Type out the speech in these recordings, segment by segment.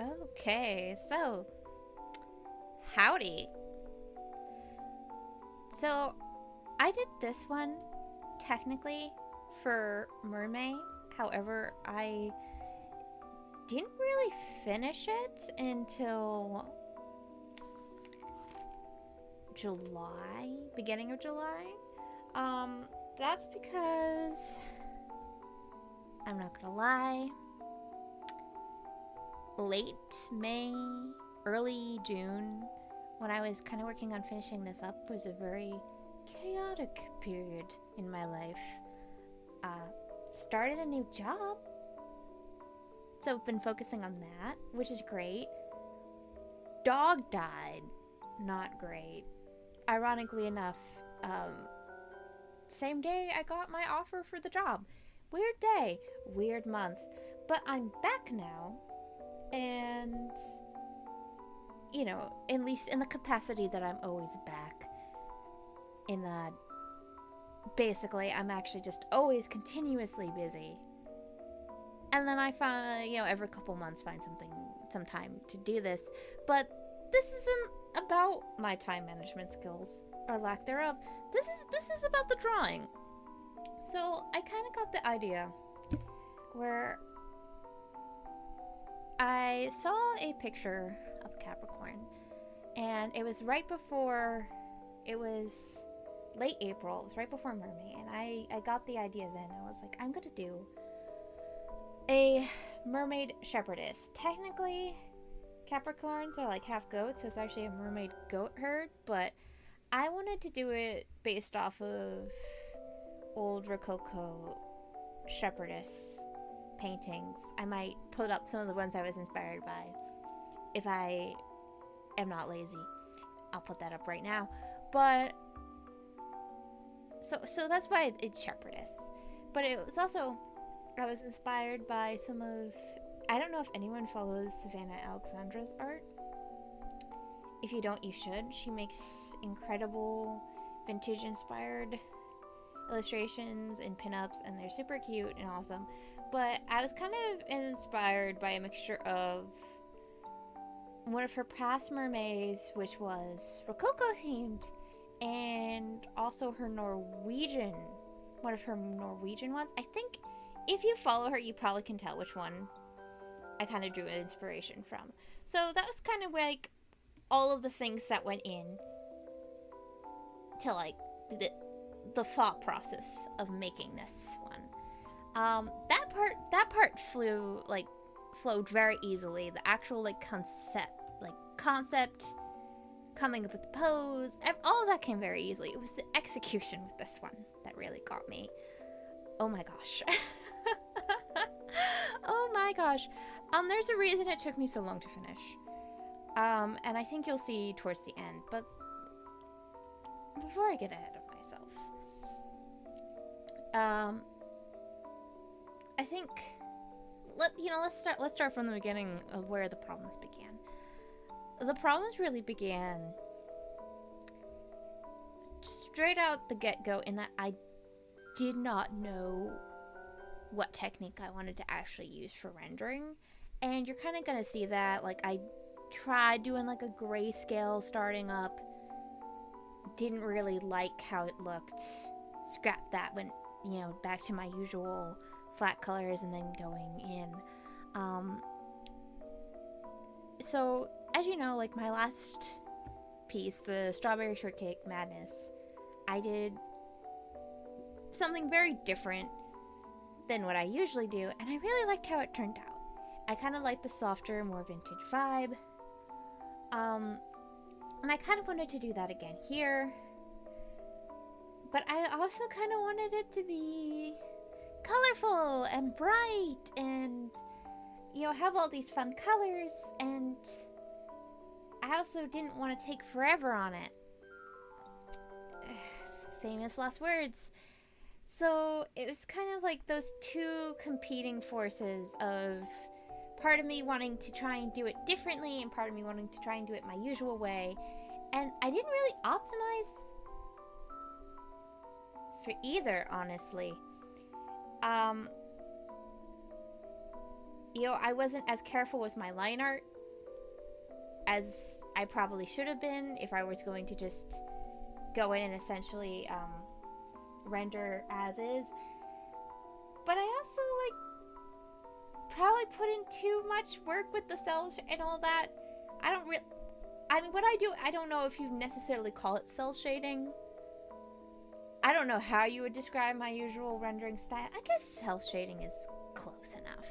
Okay, so howdy. So I did this one technically for Mermay. However, I didn't really finish it until July, beginning of July. Um, that's because I'm not gonna lie, late May, early June, when I was kind of working on finishing this up, was a very chaotic period in my life. Uh, Started a new job, so I've been focusing on that, which is great. Dog died, not great. Ironically enough, same day I got my offer for the job. Weird day, weird month, but I'm back now, and at least in the capacity that I'm always back. In that, basically, I'm actually just always continuously busy. And then I find, every couple months find some time to do this. But this isn't about my time management skills or lack thereof. This is about the drawing. So I kind of got the idea where I saw a picture of Capricorn, and it was right before, it was late April, it was right before Mermaid, and I got the idea then. I was like, I'm gonna do a mermaid shepherdess. Technically, Capricorns are like half goats, so it's actually a mermaid goat herd, but I wanted to do it based off of old Rococo shepherdess paintings. I might put up some of the ones I was inspired by. If I am not lazy, I'll put that up right now. But so that's why it's shepherdess. But it was also, I was inspired by some of, I don't know if anyone follows Savannah Alexandra's art. If you don't, you should. She makes incredible vintage inspired illustrations and pinups, and they're super cute and awesome. But I was kind of inspired by a mixture of one of her past mermaids, which was Rococo themed, and also her Norwegian, one of her Norwegian ones. I think if you follow her, you probably can tell which one I kind of drew inspiration from. So that was kind of like all of the things that went in to like the thought process of making this one. That part flowed very easily. The actual concept, coming up with the pose, all of that came very easily. It was the execution with this one that really got me. Oh my gosh. Oh my gosh. There's a reason it took me so long to finish. And I think you'll see towards the end, but before I get ahead of myself, I think let's start from the beginning of where the problems began. The problems really began straight out the get-go in that I did not know what technique I wanted to actually use for rendering, and you're kind of gonna see that. Like, I tried doing like a grayscale starting up, didn't really like how it looked, scrapped that, went back to my usual flat colors and then going in. So as you know, like my last piece, the Strawberry Shortcake Madness, I did something very different than what I usually do, and I really liked how it turned out. I kind of liked the softer, more vintage vibe. And I kind of wanted to do that again here. But I also kind of wanted it to be colorful and bright and, have all these fun colors. And I also didn't want to take forever on it. Famous last words. So it was kind of like those two competing forces of part of me wanting to try and do it differently and part of me wanting to try and do it my usual way. And I didn't really optimize for either, honestly. I wasn't as careful with my line art as I probably should have been if I was going to just go in and essentially render as is. But I also, like, probably put in too much work with the cell and all that. I mean, what I do, I don't know if you necessarily call it cell shading. I don't know how you would describe my usual rendering style. I guess cell shading is close enough.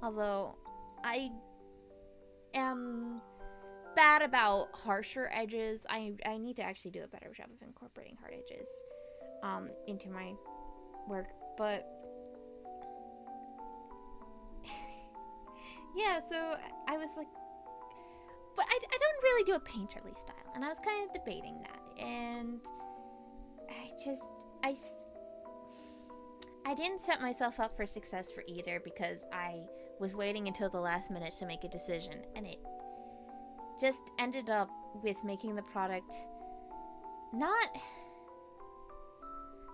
Although, I am bad about harsher edges. I need to actually do a better job of incorporating hard edges into my work. But yeah, so I was like, but I don't really do a painterly style, and I was kind of debating that, and I didn't set myself up for success for either, because I was waiting until the last minute to make a decision, and it just ended up with making the product not...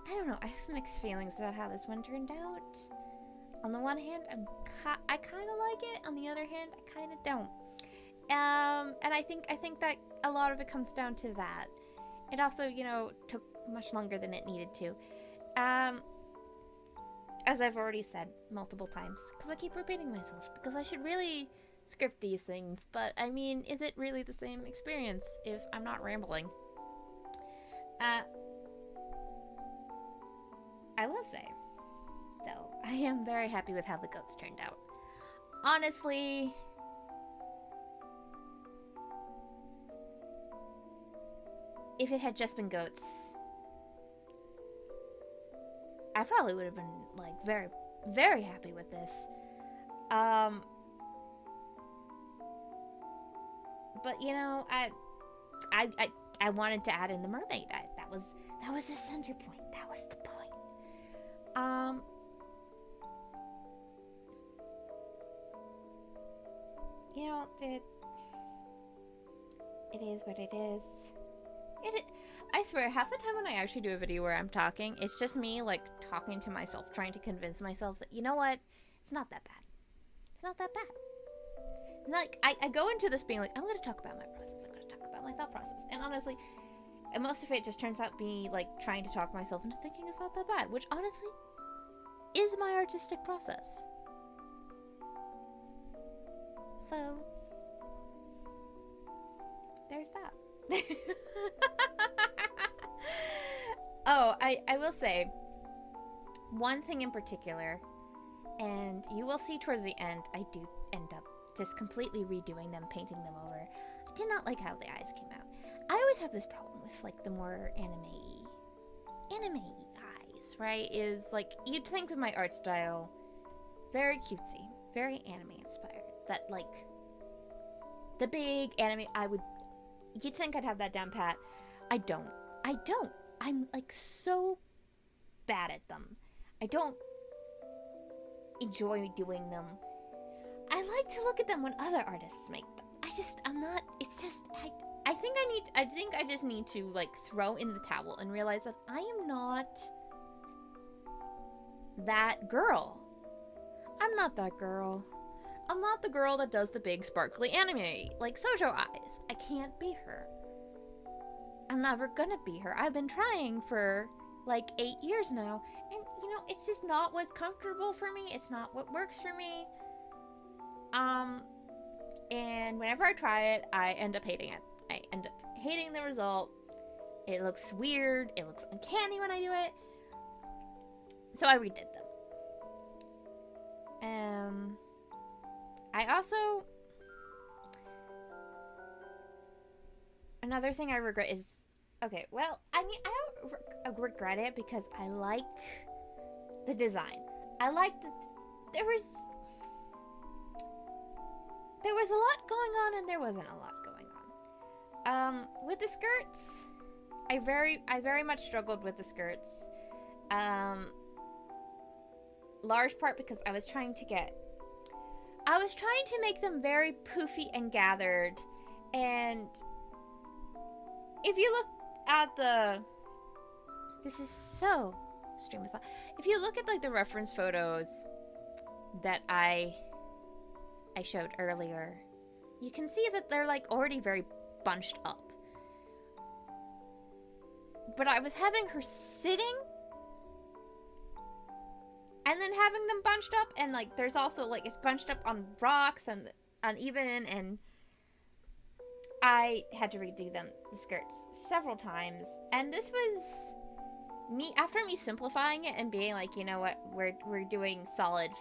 I don't know, I have mixed feelings about how this one turned out. On the one hand, I kind of like it. On the other hand, I kind of don't. And I think that a lot of it comes down to that. It also, took much longer than it needed to. As I've already said multiple times, because I keep repeating myself, because I should really script these things, but I mean, is it really the same experience if I'm not rambling? I will say, though, I am very happy with how the goats turned out. Honestly, if it had just been goats, I probably would have been, like, very, very happy with this. But, I wanted to add in the mermaid. That was the center point. That was the point. It is what it is. I swear, half the time when I actually do a video where I'm talking, it's just me, like, talking to myself, trying to convince myself that, you know what? It's not that bad. It's not that bad. It's not like, I go into this being like, I'm going to talk about my process. I'm going to talk about my thought process. And honestly, most of it just turns out me, like, trying to talk myself into thinking it's not that bad, which honestly is my artistic process. So, there's that. Oh, I will say one thing in particular, and you will see towards the end, I do end up just completely redoing them, painting them over. I did not like how the eyes came out. I always have this problem with, like, the more anime eyes, right? Is, like, you'd think with my art style, very cutesy, very anime inspired, that, like, the big anime, you'd think I'd have that down pat. I don't. I'm, like, so bad at them. I don't enjoy doing them. I like to look at them when other artists make them. I'm not, it's just, I think I just need to, like, throw in the towel and realize that I am not that girl. I'm not that girl. I'm not the girl that does the big sparkly anime, like Sojo eyes. I can't be her. I'm never gonna be her. I've been trying for, like, 8 years now, and, it's just not what's comfortable for me. It's not what works for me. And whenever I try it, I end up hating it. I end up hating the result. It looks weird. It looks uncanny when I do it. So I redid them. I also... Another thing I regret is... Okay, well, I mean, I don't regret it because I like the design. I like there was a lot going on and there wasn't a lot going on. With the skirts, I very much struggled with the skirts. Large part because I was trying to make them very poofy and gathered, and if you look at this is so stream of thought. If you look at, like, the reference photos that I I showed earlier, you can see that they're like already very bunched up. But I was having her sitting and then having them bunched up, and like there's also like it's bunched up on rocks and uneven, and I had to redo the skirts several times. And this was me after me simplifying it and being like, you know what, we're doing solid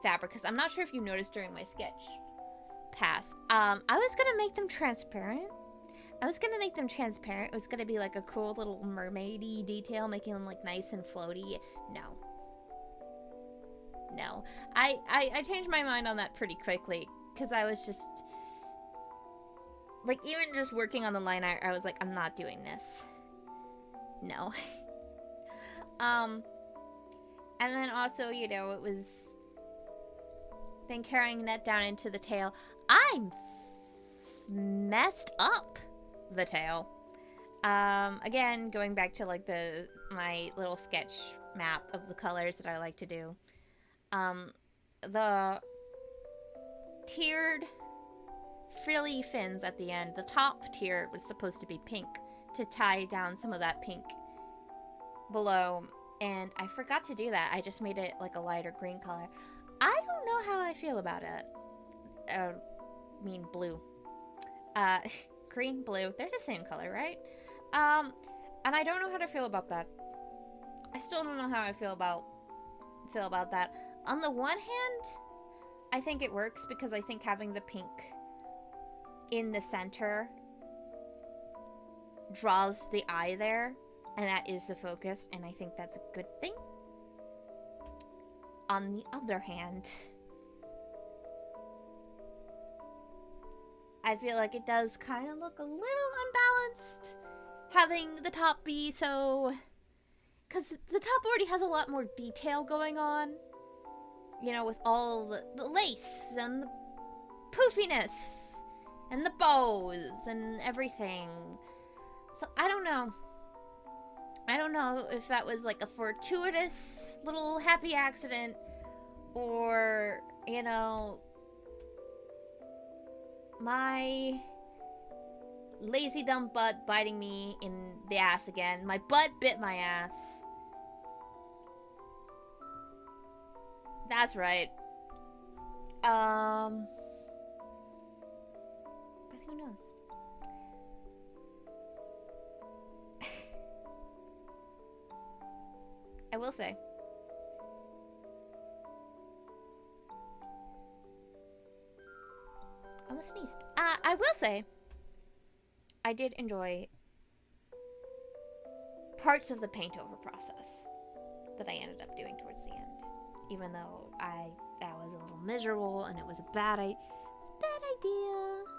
fabric, because I'm not sure if you noticed during my sketch pass, I was gonna make them transparent. It was gonna be like a cool little mermaid-y detail, making them like nice and floaty. No, I changed my mind on that pretty quickly, because I was just like, even just working on the line art, I was like, I'm not doing this. No. And then also, you know, it was then carrying that down into the tail. I messed up the tail. Again, going back to like my little sketch map of the colors that I like to do. The tiered frilly fins at the end. The top tier was supposed to be pink to tie down some of that pink below, and I forgot to do that. I just made it like a lighter green color. I don't know how I feel about it. I mean blue. Green, blue, they're the same color, right? And I don't know how to feel about that. I still don't know how I feel about that. On the one hand, I think it works, because I think having the pink in the center draws the eye there, and that is the focus, and I think that's a good thing. On the other hand, I feel like it does kind of look a little unbalanced, having the top be so... Because the top already has a lot more detail going on, you know, with all the lace and the poofiness and the bows and everything. So I don't know. I don't know if that was like a fortuitous little happy accident, or, you know, my lazy dumb butt biting me in the ass again. My butt bit my ass. That's right. But who knows? I will say, I almost sneezed. I will say, I did enjoy parts of the paint over process that I ended up doing towards the end. Even though that was a little miserable and it was a bad idea.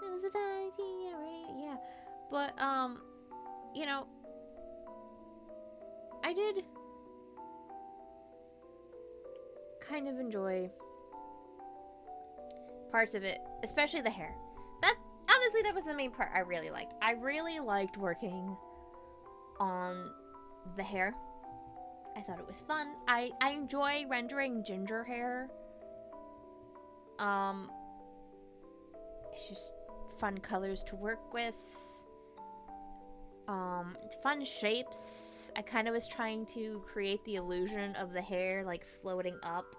It was a bad idea, right? Yeah. But, you know, I did kind of enjoy parts of it, especially the hair. Honestly, that was the main part I really liked. I really liked working on the hair. I thought it was fun. I enjoy rendering ginger hair. It's just fun colors to work with. Fun shapes. I kind of was trying to create the illusion of the hair like floating up.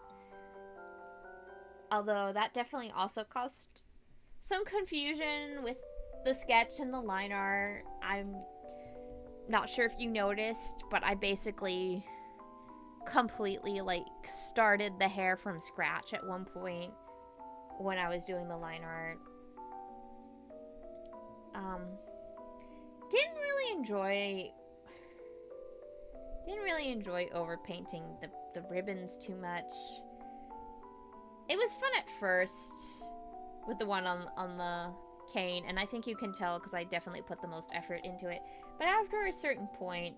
Although that definitely also caused some confusion with the sketch and the line art. I'm not sure if you noticed, but I basically completely like started the hair from scratch at one point when I was doing the line art. Didn't really enjoy overpainting the ribbons too much. It was fun at first with the one on the cane, and I think you can tell because I definitely put the most effort into it. But after a certain point,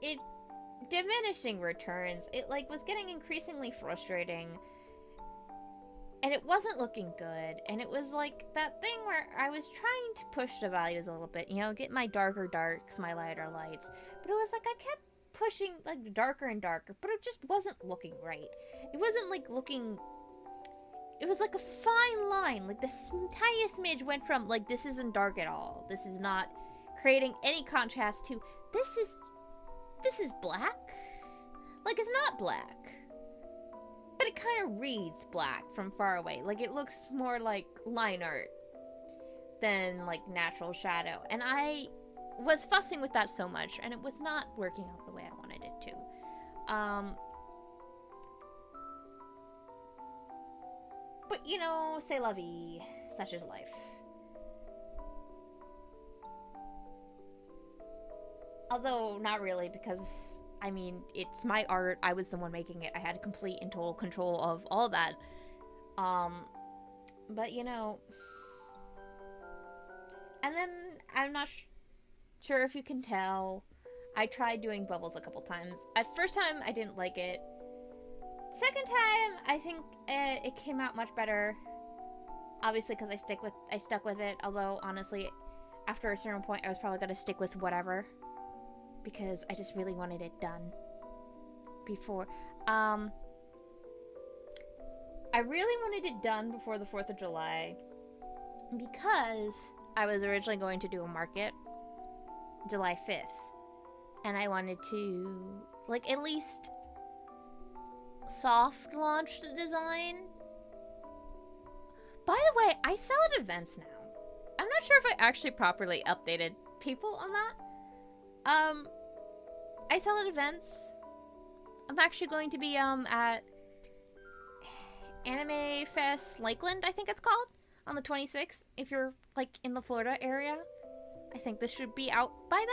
it diminishing returns. It like was getting increasingly frustrating, and it wasn't looking good. And it was like that thing where I was trying to push the values a little bit, you know, get my darker darks, my lighter lights, but it was like I kept pushing, like, darker and darker, but it just wasn't looking right. It wasn't, like, looking... It was like a fine line. Like, the tiniest smidge went from, like, this isn't dark at all. This is not creating any contrast to, this is black? Like, it's not black. But it kind of reads black from far away. Like, it looks more like line art than, like, natural shadow. And I was fussing with that so much, and it was not working out the way I wanted it to. But, you know, c'est la vie. Such is life. Although, not really, because, I mean, it's my art. I was the one making it. I had complete and total control of all that. But, you know... And then, I'm not sure if you can tell, I tried doing bubbles a couple times. At first time, I didn't like it. Second time, I think it came out much better. Obviously, because I stuck with it. Although, honestly, after a certain point, I was probably gonna stick with whatever, because I just really wanted it done before. I really wanted it done before the 4th of July because I was originally going to do a market July 5th, and I wanted to, like, at least soft launch the design. By the way, I sell at events now. I'm not sure if I actually properly updated people on that. I sell at events. I'm actually going to be at Anime Fest Lakeland, I think it's called, on the 26th. If you're, like, in the Florida area, I think this should be out by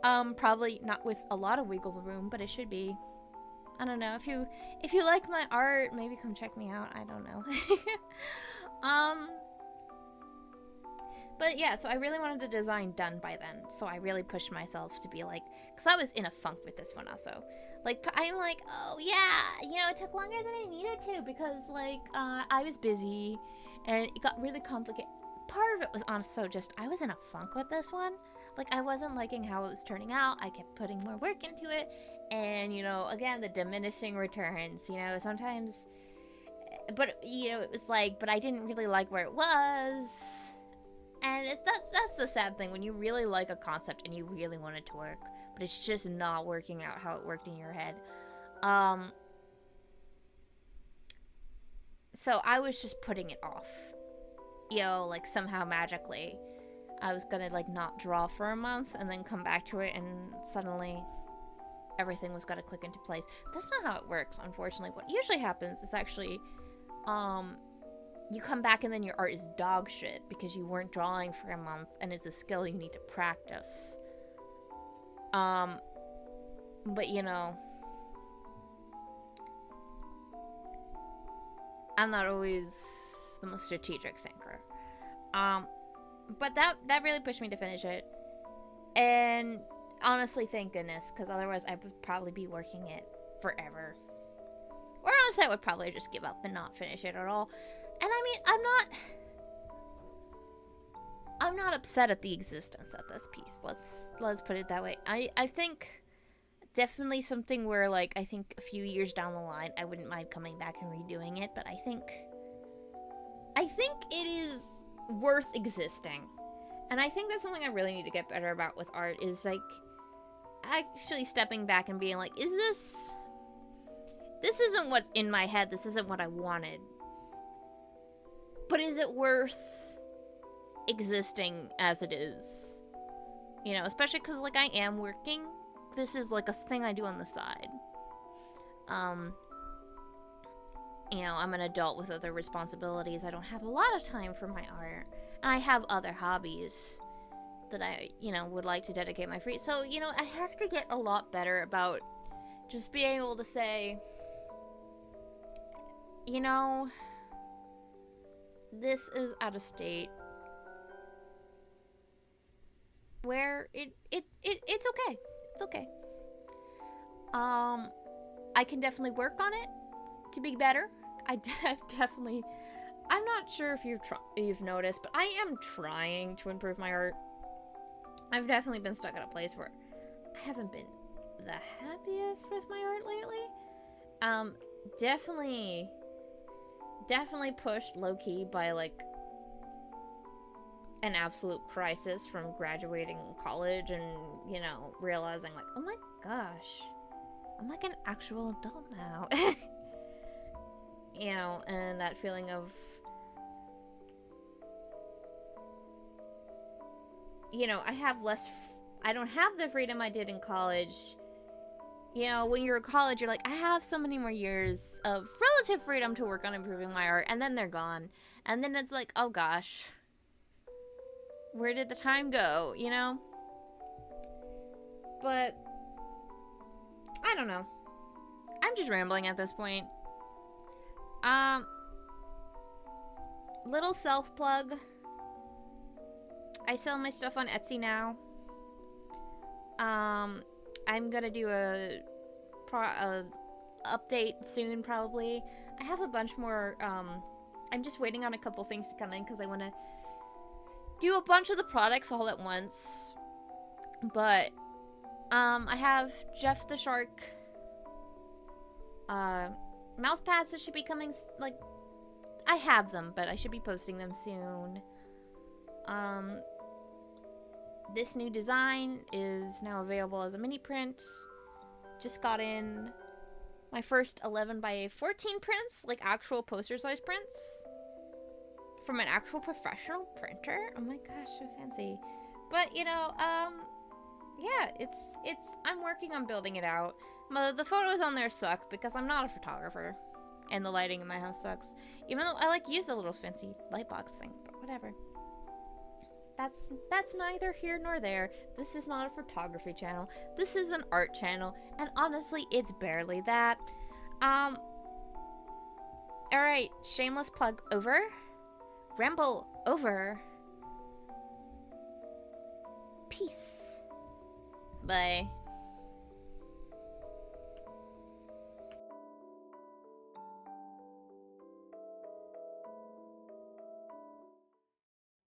then. Probably not with a lot of wiggle room, but it should be. I don't know. If you like my art, maybe come check me out. I don't know. But yeah, so I really wanted the design done by then. So I really pushed myself to be like, because I was in a funk with this one also. Like, I'm like, oh yeah, you know, it took longer than I needed to because, like, I was busy and it got really complicated. Part of it was also just, I was in a funk with this one. Like, I wasn't liking how it was turning out. I kept putting more work into it. And, you know, again, the diminishing returns, you know, sometimes, but, you know, it was like, but I didn't really like where it was. And that's the sad thing, when you really like a concept and you really want it to work, but it's just not working out how it worked in your head. So I was just putting it off. You know, like, somehow magically, I was gonna, like, not draw for a month and then come back to it, and suddenly everything was gonna click into place. That's not how it works, unfortunately. What usually happens is actually, you come back and then your art is dog shit because you weren't drawing for a month and it's a skill you need to practice. But, you know, I'm not always the most strategic thinker. But that really pushed me to finish it. And honestly, thank goodness, because otherwise I would probably be working it forever. Or honestly, I would probably just give up and not finish it at all. And I mean, I'm not upset at the existence of this piece. Let's put it that way. I think definitely something where, like, I think a few years down the line, I wouldn't mind coming back and redoing it, but I think it is worth existing. And I think that's something I really need to get better about with art, is, like, actually stepping back and being like, this isn't what's in my head, this isn't what I wanted. But is it worth existing as it is? You know, especially because, like, I am working. This is, like, a thing I do on the side. You know, I'm an adult with other responsibilities. I don't have a lot of time for my art. And I have other hobbies that I, you know, would like to dedicate my free. So, you know, I have to get a lot better about just being able to say, you know, this is at a state where it's okay. It's okay. I can definitely work on it to be better. I'm not sure if you've noticed, but I am trying to improve my art. I've definitely been stuck at a place where I haven't been the happiest with my art lately. Definitely pushed low-key by, like, an absolute crisis from graduating college and, you know, realizing, like, oh my gosh, I'm like an actual adult now. You know, and that feeling of, you know, I don't have the freedom I did in college. You know, when you're in college, you're like, I have so many more years of relative freedom to work on improving my art, and then they're gone. And then it's like, oh gosh, where did the time go, you know? But, I don't know. I'm just rambling at this point. Little self-plug. I sell my stuff on Etsy now. I'm gonna do a update soon, probably. I have a bunch more, I'm just waiting on a couple things to come in because I want to do a bunch of the products all at once. But, I have Jeff the Shark, mouse pads that should be coming, like, I have them, but I should be posting them soon. This new design is now available as a mini print. Just got in my first 11 by 14 prints, like actual poster size prints, from an actual professional printer. Oh my gosh, so fancy. But, you know, yeah, I'm working on building it out. The photos on there suck because I'm not a photographer, and the lighting in my house sucks. Even though I like use a little fancy lightbox thing, but whatever. That's neither here nor there. This is not a photography channel. This is an art channel, and honestly, it's barely that. Alright, shameless plug over. Ramble over. Peace. Bye.